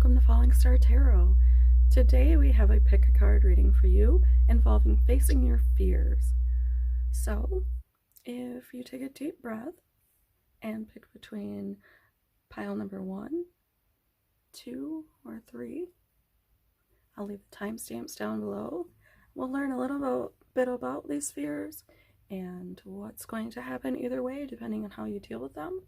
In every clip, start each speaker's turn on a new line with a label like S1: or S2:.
S1: welcome to Falling Star Tarot. Today we have a pick a card reading for you involving facing your fears. So, if you take a deep breath and pick between pile number 1, 2, or 3, I'll leave the timestamps down below. We'll learn a little bit about these fears and what's going to happen either way depending on how you deal with them.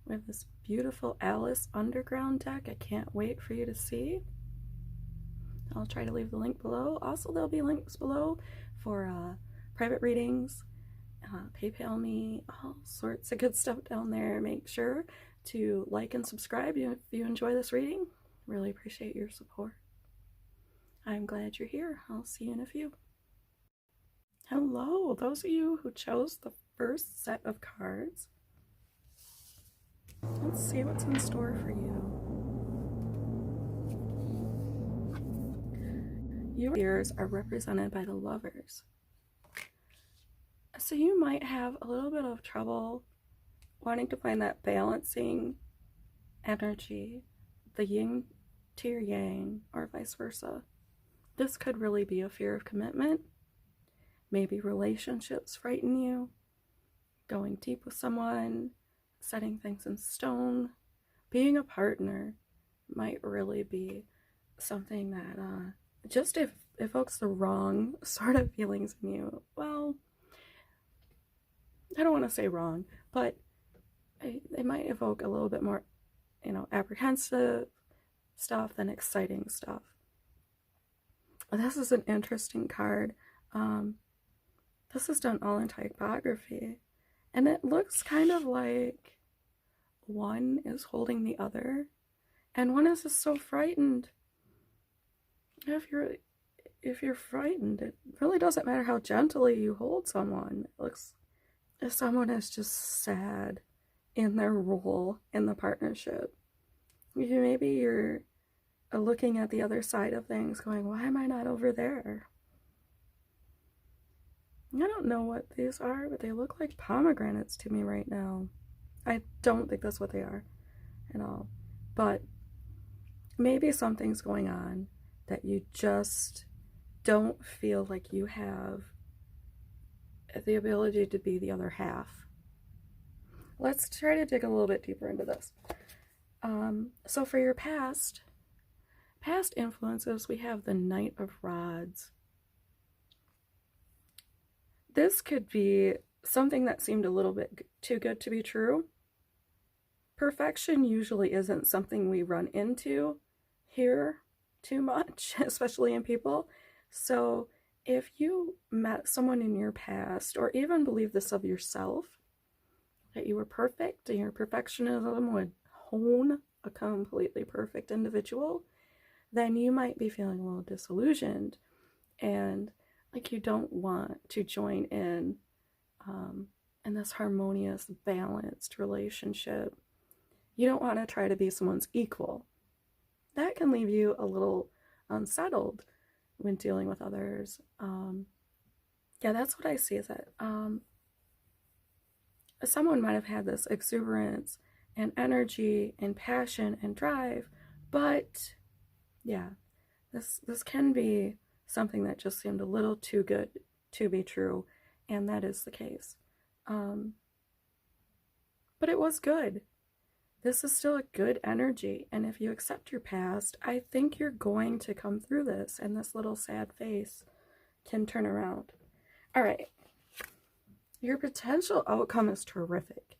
S1: We have this beautiful Alice Underground deck. I can't wait for you to see. I'll try to leave the link below. Also, there'll be links below for private readings, PayPal me, all sorts of good stuff down there. Make sure to like and subscribe if you enjoy this reading. Really appreciate your support. I'm glad you're here. I'll see you in a few. Hello, those of you who chose the first set of cards. Let's see what's in store for you. Your fears are represented by the Lovers. So you might have a little bit of trouble wanting to find that balancing energy, the yin to your yang, or vice versa. This could really be a fear of commitment. Maybe relationships frighten you. Going deep with someone, setting things in stone, being a partner might really be something that just evokes the wrong sort of feelings in you. Well, I don't want to say wrong, but it might evoke a little bit more, apprehensive stuff than exciting stuff. This is an interesting card. This is done all in typography, and it looks kind of like one is holding the other, and one is just so frightened. If you're frightened, it really doesn't matter how gently you hold someone. It looks as someone is just sad in their role in the partnership. Maybe you're looking at the other side of things going, why am I not over there? I don't know what these are, but they look like pomegranates to me right now. I don't think that's what they are at all. But maybe something's going on that you just don't feel like you have the ability to be the other half. Let's try to dig a little bit deeper into this. So for your past influences, we have the Knight of Rods. This could be something that seemed a little bit too good to be true. Perfection usually isn't something we run into here too much, especially in people. So if you met someone in your past, or even believe this of yourself, that you were perfect and your perfectionism would hone a completely perfect individual, then you might be feeling a little disillusioned and like you don't want to join in this harmonious, balanced relationship. You don't want to try to be someone's equal. That can leave you a little unsettled when dealing with others. Yeah, that's what I see, is that someone might have had this exuberance and energy and passion and drive, but yeah, this can be something that just seemed a little too good to be true, and that is the case. But it was good. This is still a good energy, and if you accept your past, I think you're going to come through this, and this little sad face can turn around. All right. Your potential outcome is terrific.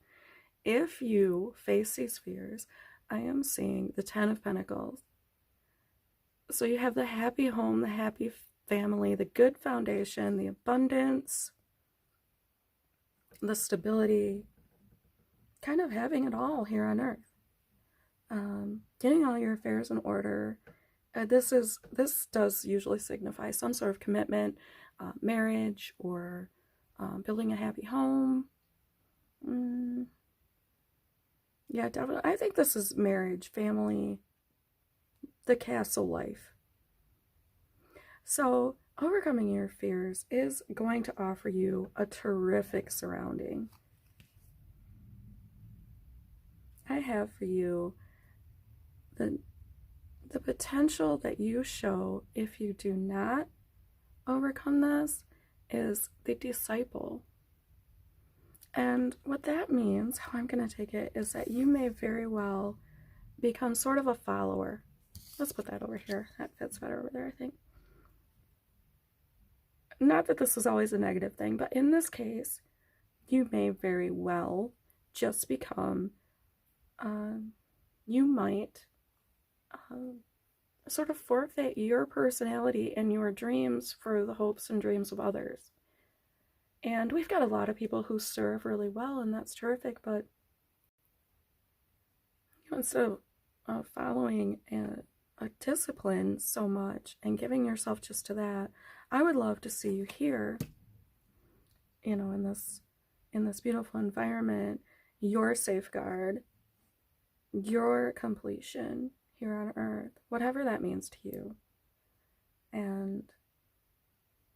S1: If you face these fears, I am seeing the 10 of Pentacles. So you have the happy home, the happy family, the good foundation, the abundance, the stability, kind of having it all here on earth. Getting all your affairs in order. This does usually signify some sort of commitment, marriage, or building a happy home. Yeah, definitely. I think this is marriage, family, the castle life. So overcoming your fears is going to offer you a terrific surrounding. I have for you the potential that you show if you do not overcome this is the disciple. And what that means, how I'm going to take it, is that you may very well become sort of a follower. Let's put that over here. That fits better over there, I think. Not that this is always a negative thing, but in this case, you may very well just become, you might sort of forfeit your personality and your dreams for the hopes and dreams of others. And we've got a lot of people who serve really well, and that's terrific, but instead of following a discipline so much and giving yourself just to that, I would love to see you here, in this beautiful environment, your safeguard, your completion here on earth, whatever that means to you. And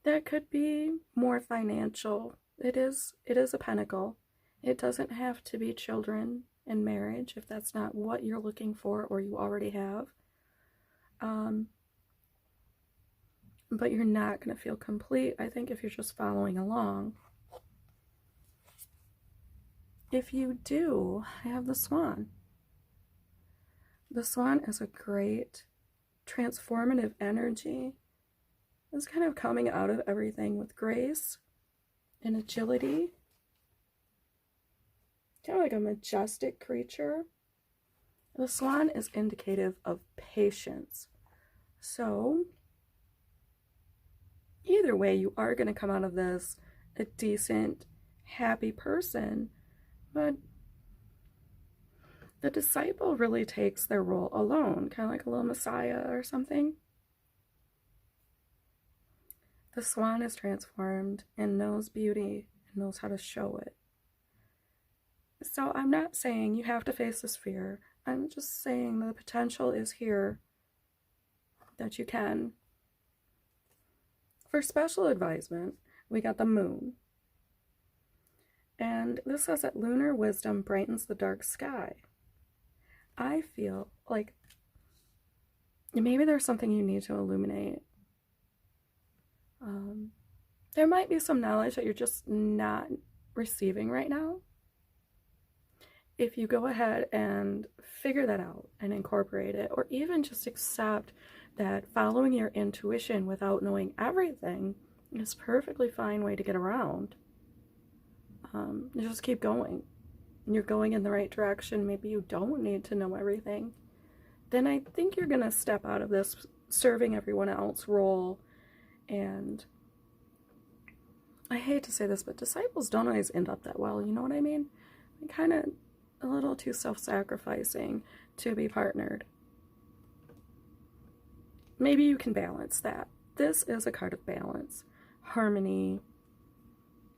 S1: that could be more financial. It is a pinnacle. It doesn't have to be children and marriage if that's not what you're looking for or you already have. But you're not going to feel complete, I think, if you're just following along. If you do, I have the Swan. The Swan is a great transformative energy. It's kind of coming out of everything with grace and agility. Kind of like a majestic creature. The Swan is indicative of patience. So, either way, you are going to come out of this a decent, happy person, but the disciple really takes their role alone, kind of like a little messiah or something. The Swan is transformed and knows beauty and knows how to show it. So I'm not saying you have to face this fear. I'm just saying the potential is here that you can. For special advisement, we got the Moon. And this says that lunar wisdom brightens the dark sky. I feel like maybe there's something you need to illuminate. There might be some knowledge that you're just not receiving right now. If you go ahead and figure that out and incorporate it, or even just accept that following your intuition without knowing everything is a perfectly fine way to get around. You just keep going. You're going in the right direction. Maybe you don't need to know everything. Then I think you're going to step out of this serving everyone else role. And I hate to say this, but disciples don't always end up that well. You know what I mean? Kind of a little too self-sacrificing to be partnered. Maybe you can balance that. This is a card of balance, harmony,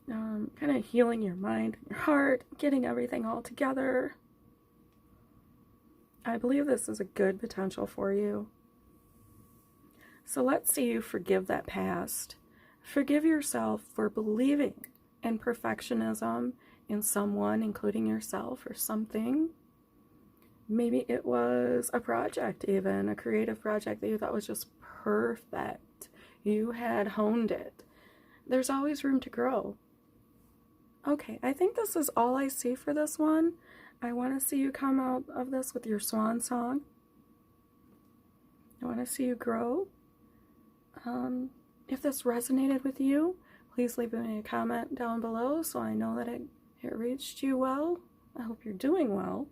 S1: kind of healing your mind and your heart, getting everything all together. I believe this is a good potential for you. So let's see you forgive that past. Forgive yourself for believing in perfectionism in someone, including yourself, or something. Maybe it was a project, even a creative project that you thought was just perfect. You had honed it. There's always room to grow. Okay, I think this is all I see for this one. I want to see you come out of this with your swan song. I want to see you grow. If this resonated with you, please leave me a comment down below so I know that it reached you well. I hope you're doing well.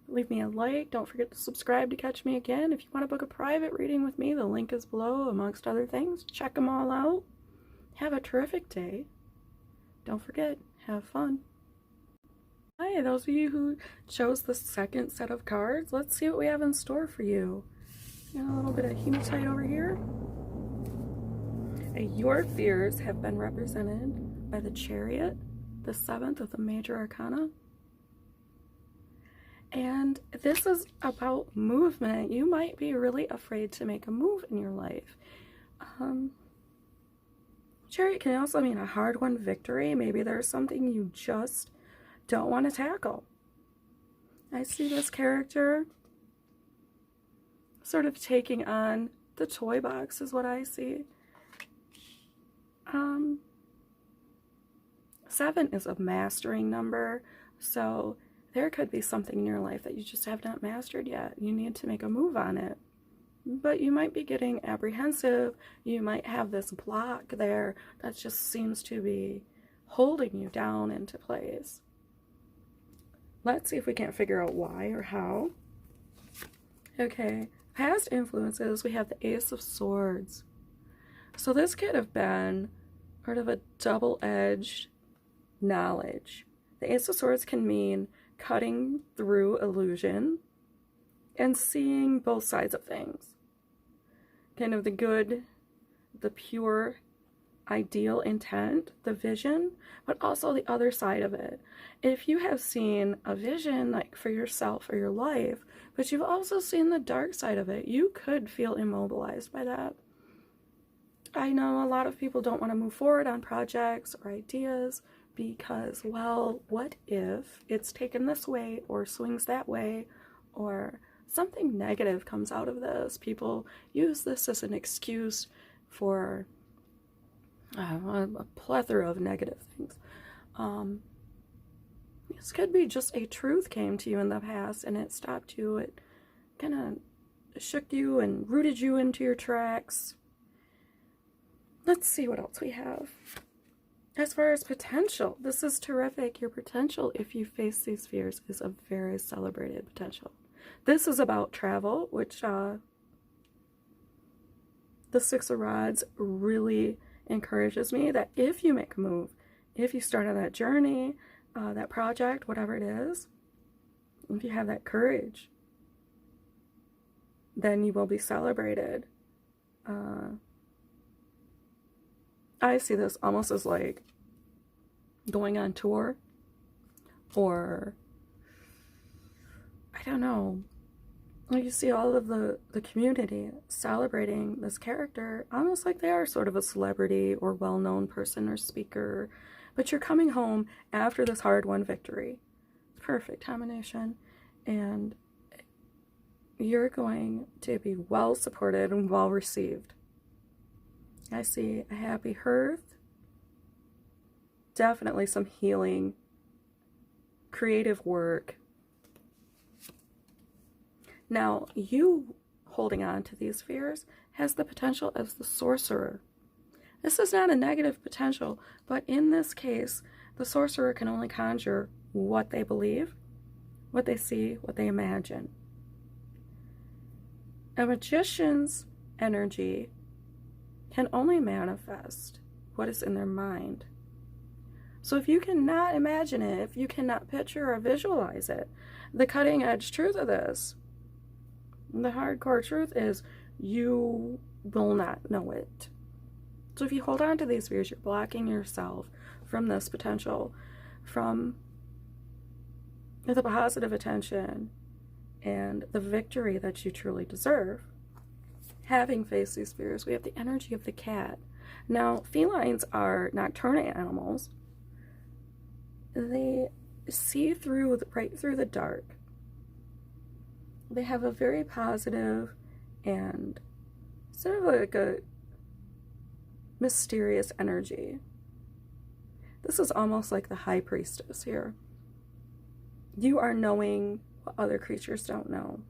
S1: Leave me a like. Don't forget to subscribe to catch me again. If you want to book a private reading with me, the link is below, amongst other things. Check them all out. Have a terrific day. Don't forget, have fun. Hi, those of you who chose the second set of cards, let's see what we have in store for you. Got a little bit of hematite over here. Your fears have been represented by the Chariot, the 7th of the Major Arcana. And this is about movement. You might be really afraid to make a move in your life. Chariot can also mean a hard-won victory. Maybe there's something you just don't want to tackle. I see this character sort of taking on the toy box is what I see. 7 is a mastering number, so there could be something in your life that you just have not mastered yet. You need to make a move on it. But you might be getting apprehensive. You might have this block there that just seems to be holding you down into place. Let's see if we can't figure out why or how. Okay, past influences, we have the Ace of Swords. So this could have been sort of a double-edged knowledge. The Ace of Swords can mean cutting through illusion and seeing both sides of things. Kind of the good, the pure, ideal intent, the vision, but also the other side of it. If you have seen a vision like for yourself or your life, but you've also seen the dark side of it, you could feel immobilized by that. I know a lot of people don't want to move forward on projects or ideas because, well, what if it's taken this way or swings that way, or something negative comes out of this? People use this as an excuse for a plethora of negative things. This could be just a truth came to you in the past and it stopped you. It kind of shook you and rooted you into your tracks. Let's see what else we have. As far as potential, this is terrific. Your potential, if you face these fears, is a very celebrated potential. This is about travel, which the Six of Rods really encourages me that if you make a move, if you start on that journey, that project, whatever it is, if you have that courage, then you will be celebrated. I see this almost as like going on tour, or I don't know, like you see all of the community celebrating this character almost like they are sort of a celebrity or well-known person or speaker, but you're coming home after this hard-won victory. Perfect combination, and you're going to be well supported and well received. I see a happy hearth, definitely some healing, creative work. Now, you holding on to these fears has the potential as the sorcerer. This is not a negative potential, but in this case, the sorcerer can only conjure what they believe, what they see, what they imagine. A magician's energy can only manifest what is in their mind. So if you cannot imagine it, if you cannot picture or visualize it, the cutting edge truth of this, the hardcore truth is you will not know it. So if you hold on to these fears, you're blocking yourself from this potential, from the positive attention and the victory that you truly deserve. Having faced these fears, we have the energy of the cat. Now, felines are nocturnal animals. They see through right through the dark. They have a very positive and sort of like a mysterious energy. This is almost like the high priestess here. You are knowing what other creatures don't know.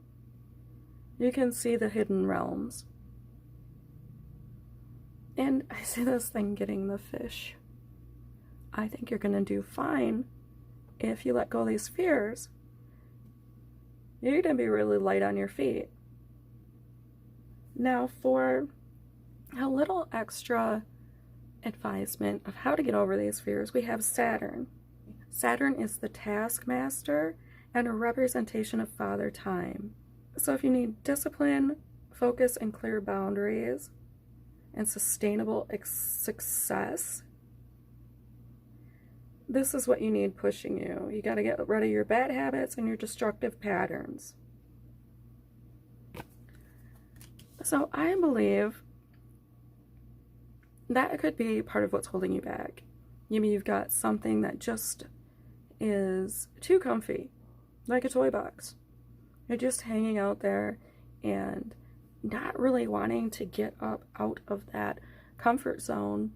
S1: You can see the hidden realms. And I see this thing getting the fish. I think you're going to do fine if you let go of these fears. You're going to be really light on your feet. Now, for a little extra advisement of how to get over these fears, we have Saturn. Saturn is the taskmaster and a representation of Father Time. So if you need discipline, focus, and clear boundaries, and sustainable success, this is what you need pushing you. You got to get rid of your bad habits and your destructive patterns. So I believe that could be part of what's holding you back. Maybe you've got something that just is too comfy, like a toy box. You're just hanging out there and not really wanting to get up out of that comfort zone.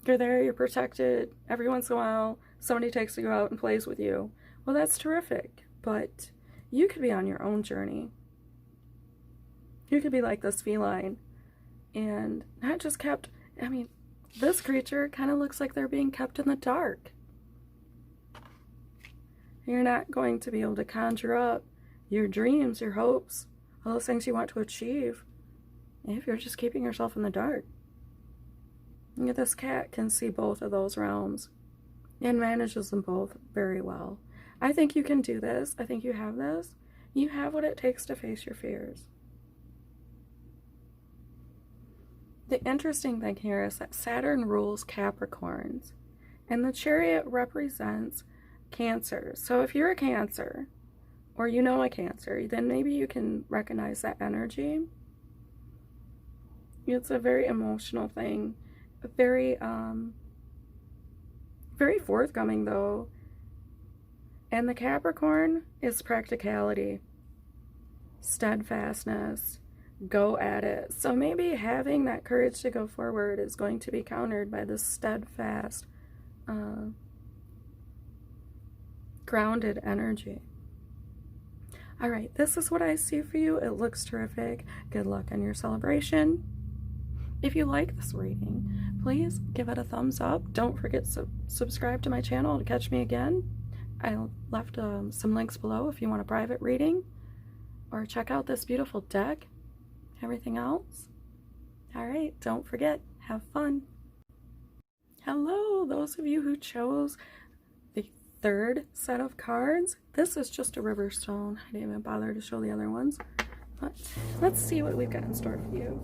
S1: You're there, you're protected. Every once in a while, somebody takes you out and plays with you. Well, that's terrific, but you could be on your own journey. You could be like this feline and not just kept, I mean, this creature kind of looks like they're being kept in the dark. You're not going to be able to conjure up your dreams, your hopes, all those things you want to achieve if you're just keeping yourself in the dark. And this cat can see both of those realms and manages them both very well. I think you can do this. I think you have this. You have what it takes to face your fears. The interesting thing here is that Saturn rules Capricorns, and the Chariot represents Cancer. So if you're a Cancer, or you know a Cancer, then maybe you can recognize that energy. It's a very emotional thing, very forthcoming though. And the Capricorn is practicality, steadfastness, go at it. So maybe having that courage to go forward is going to be countered by this steadfast, grounded energy. All right, this is what I see for you. It looks terrific. Good luck on your celebration. If you like this reading, please give it a thumbs up. Don't forget to subscribe to my channel to catch me again. I left some links below if you want a private reading, or check out this beautiful deck. Everything else. All right, don't forget, have fun. Hello, those of you who chose the third set of cards. This is just a river stone. I didn't even bother to show the other ones, but let's see what we've got in store for you.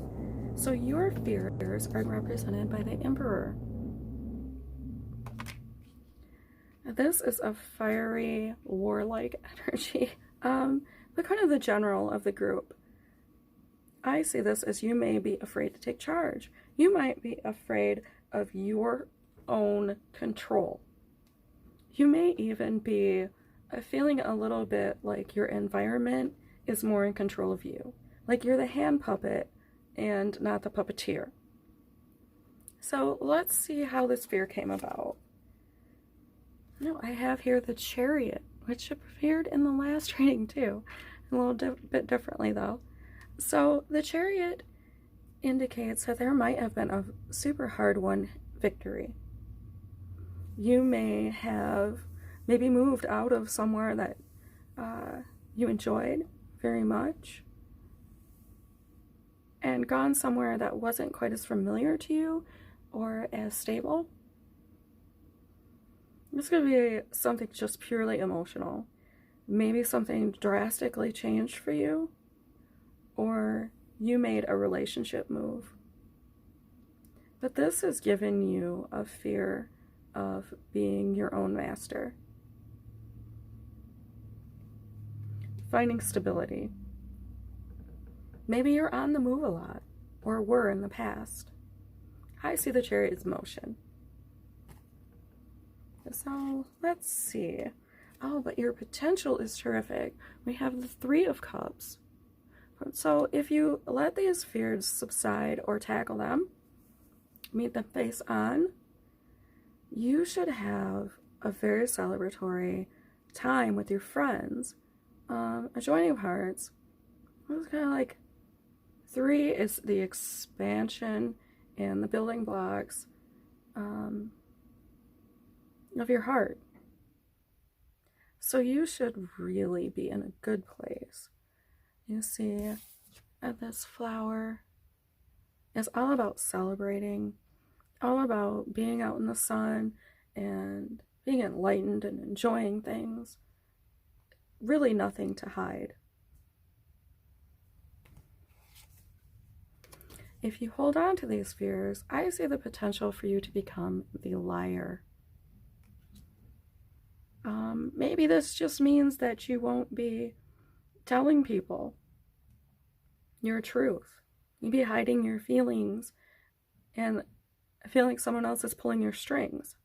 S1: So your fears are represented by the Emperor. This is a fiery, warlike energy, but kind of the general of the group. I see this as you may be afraid to take charge. You might be afraid of your own control. You may even be feeling a little bit like your environment is more in control of you. Like you're the hand puppet and not the puppeteer. So let's see how this fear came about. No, I have here the Chariot, which appeared in the last reading too. A little bit differently though. So the Chariot indicates that there might have been a super hard won victory. You may have maybe moved out of somewhere that you enjoyed very much and gone somewhere that wasn't quite as familiar to you or as stable. This could be something just purely emotional. Maybe something drastically changed for you, or you made a relationship move. But this has given you a fear of being your own master. Finding stability. Maybe you're on the move a lot, or were in the past. I see the Chariot's motion. So let's see. Oh, but your potential is terrific. We have the Three of Cups. So if you let these fears subside or tackle them, meet them face on, you should have a very celebratory time with your friends. A joining of hearts. It's kind of like 3 is the expansion and the building blocks of your heart. So you should really be in a good place. You see, this flower is all about celebrating, all about being out in the sun and being enlightened and enjoying things. Really nothing to hide. If you hold on to these fears, I see the potential for you to become the liar. Maybe this just means that you won't be telling people your truth. You'd be hiding your feelings and feeling like someone else is pulling your strings.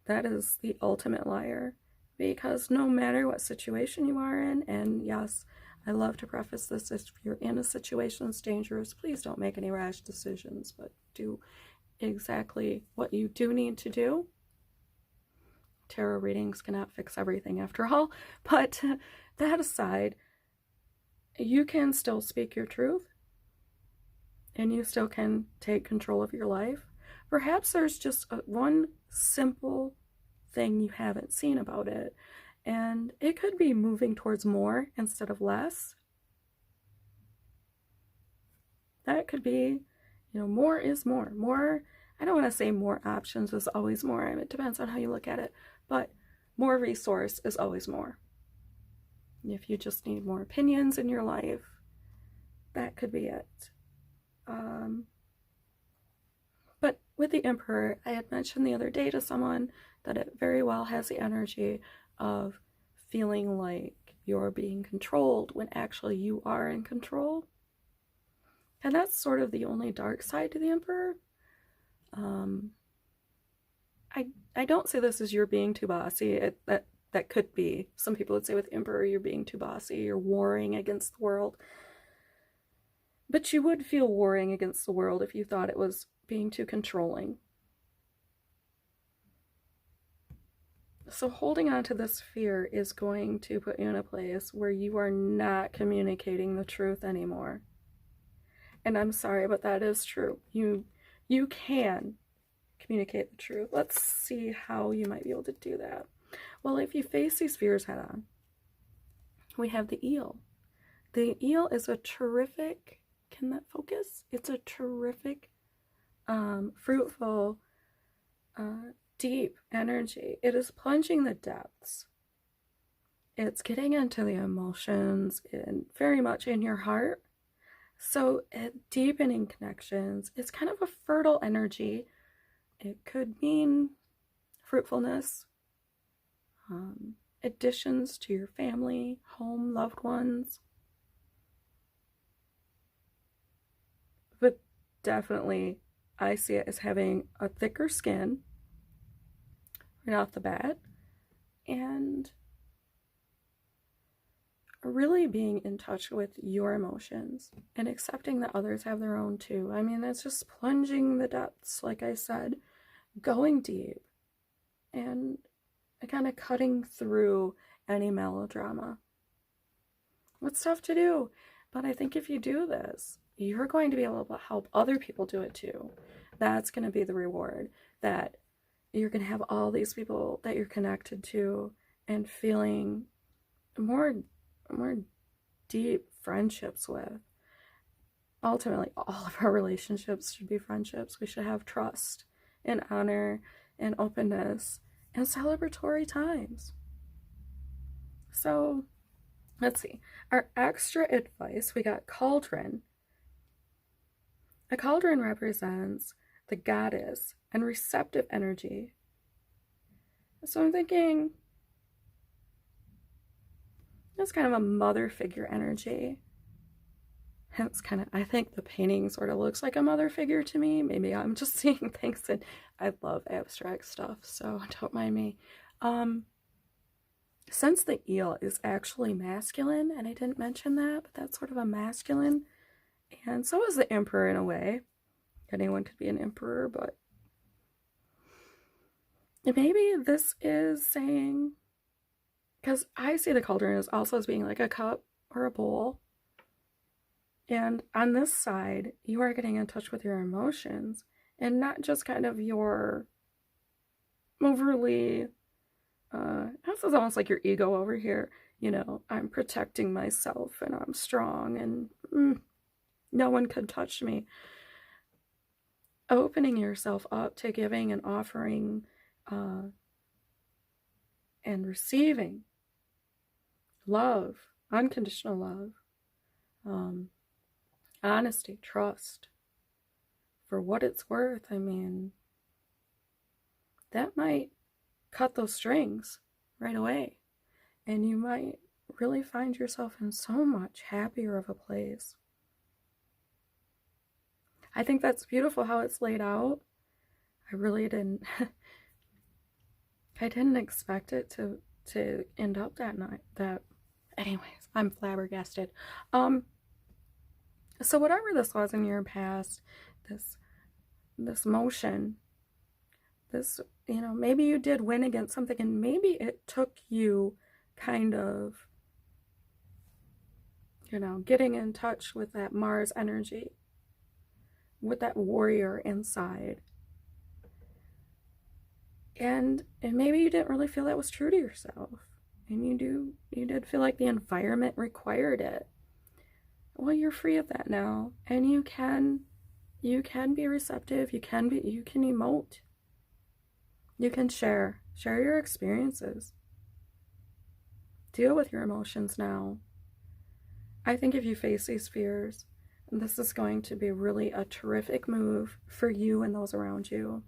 S1: That is the ultimate liar, because no matter what situation you are in, and yes, I love to preface this: if you're in a situation that's dangerous, please don't make any rash decisions, but do exactly what you do need to do. Tarot readings cannot fix everything after all, but that aside, you can still speak your truth and you still can take control of your life. Perhaps there's just one simple thing you haven't seen about it, and it could be moving towards more instead of less. That could be, more is more. More, I don't want to say more options is always more. It depends on how you look at it, but more resource is always more. If you just need more opinions in your life, that could be it. But with the Emperor, I had mentioned the other day to someone that it very well has the energy of feeling like you're being controlled when actually you are in control. And that's sort of the only dark side to the Emperor. I don't say this as you're being too bossy. That could be. Some people would say with Emperor, you're being too bossy, you're warring against the world. But you would feel warring against the world if you thought it was being too controlling. So holding on to this fear is going to put you in a place where you are not communicating the truth anymore. And I'm sorry, but that is true. You can communicate the truth. Let's see how you might be able to do that. Well, if you face these fears head on, we have the eel. The eel is a terrific, can that focus? It's a terrific, fruitful, deep energy. It is plunging the depths. It's getting into the emotions and very much in your heart. So deepening connections. It's kind of a fertile energy. It could mean fruitfulness, additions to your family, home, loved ones. But definitely, I see it as having a thicker skin right off the bat, and really being in touch with your emotions and accepting that others have their own too. I mean, it's just plunging the depths, like I said, going deep and kind of cutting through any melodrama. It's tough to do, but I think if you do this, you're going to be able to help other people do it too. That's going to be the reward, that you're going to have all these people that you're connected to and feeling more deep friendships with. Ultimately, all of our relationships should be friendships. We should have trust and honor and openness and celebratory times. So let's see. Our extra advice, we got cauldron. A cauldron represents the goddess and receptive energy. So I'm thinking it's kind of a mother figure energy. It's kind of, I think the painting sort of looks like a mother figure to me. Maybe I'm just seeing things, and I love abstract stuff, so don't mind me. Since the eel is actually masculine, and I didn't mention that, but that's sort of a masculine, and so is the emperor in a way. Anyone could be an emperor, but maybe this is saying, because I see the cauldron as also as being like a cup or a bowl. And on this side, you are getting in touch with your emotions and not just kind of your overly, this is almost like your ego over here. I'm protecting myself and I'm strong and no one could touch me. Opening yourself up to giving and offering and receiving love, unconditional love, honesty, trust, for what it's worth. I mean, that might cut those strings right away, and you might really find yourself in so much happier of a place. I think that's beautiful how it's laid out. I really didn't I didn't expect it to end up that night. Anyways, I'm flabbergasted. So whatever this was in your past, this motion, this, you know, maybe you did win against something, and maybe it took you kind of, you know, getting in touch with that Mars energy, with that warrior inside. And maybe you didn't really feel that was true to yourself. And you did feel like the environment required it. Well, you're free of that now. And you can be receptive, you can emote. You can share your experiences. Deal with your emotions now. I think if you face these fears, this is going to be really a terrific move for you and those around you.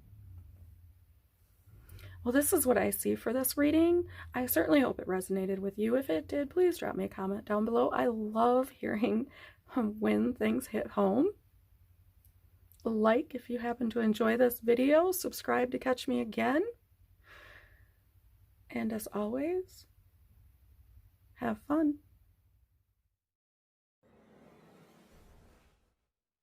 S1: Well, this is what I see for this reading. I certainly hope it resonated with you. If it did, please drop me a comment down below. I love hearing when things hit home. Like if you happen to enjoy this video. Subscribe to catch me again. And as always, have fun.